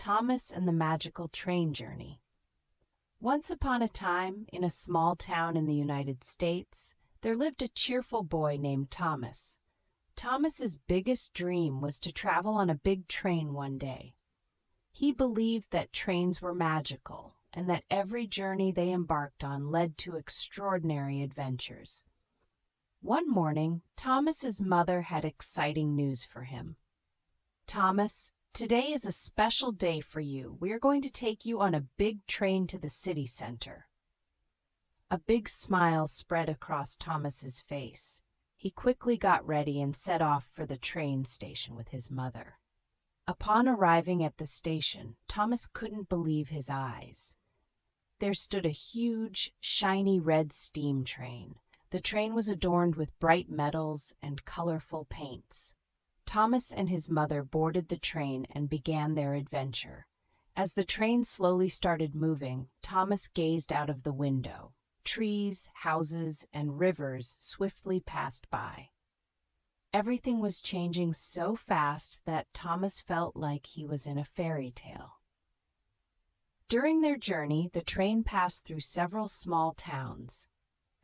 Thomas and the Magical Train Journey. Once upon a time, in a small town in the United States, there lived a cheerful boy named Thomas. Thomas's biggest dream was to travel on a big train one day. He believed that trains were magical and that every journey they embarked on led to extraordinary adventures. One morning, Thomas's mother had exciting news for him. "Thomas, today is a special day for you. We are going to take you on a big train to the city center." A big smile spread across Thomas's face. He quickly got ready and set off for the train station with his mother. Upon arriving at the station, Thomas couldn't believe his eyes. There stood a huge, shiny red steam train. The train was adorned with bright metals and colorful paints. Thomas and his mother boarded the train and began their adventure. As the train slowly started moving, Thomas gazed out of the window. Trees, houses, and rivers swiftly passed by. Everything was changing so fast that Thomas felt like he was in a fairy tale. During their journey, the train passed through several small towns.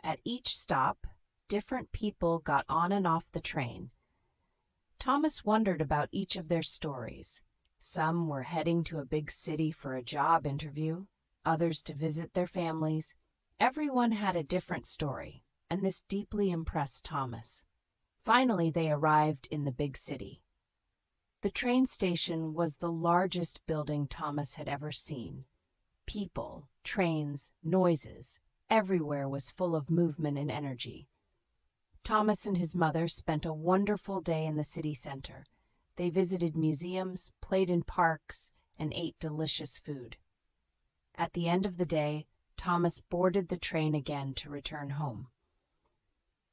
At each stop, different people got on and off the train. Thomas wondered about each of their stories. Some were heading to a big city for a job interview, others to visit their families. Everyone had a different story, and this deeply impressed Thomas. Finally, they arrived in the big city. The train station was the largest building Thomas had ever seen. People, trains, noises, everywhere was full of movement and energy. Thomas and his mother spent a wonderful day in the city center. They visited museums, played in parks, and ate delicious food. At the end of the day, Thomas boarded the train again to return home.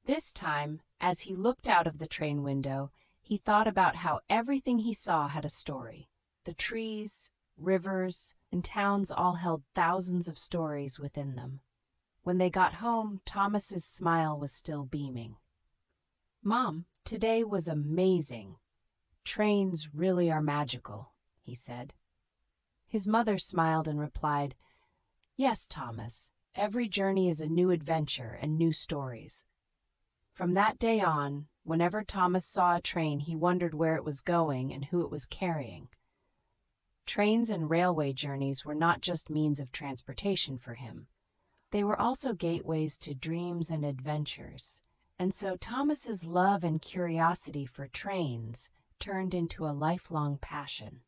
This time, as he looked out of the train window, he thought about how everything he saw had a story. The trees, rivers, and towns all held thousands of stories within them. When they got home, Thomas's smile was still beaming. "Mom, today was amazing. Trains really are magical," he said. His mother smiled and replied, "Yes, Thomas, every journey is a new adventure and new stories." From that day on, whenever Thomas saw a train, he wondered where it was going and who it was carrying. Trains and railway journeys were not just means of transportation for him. They were also gateways to dreams and adventures, and so Thomas's love and curiosity for trains turned into a lifelong passion.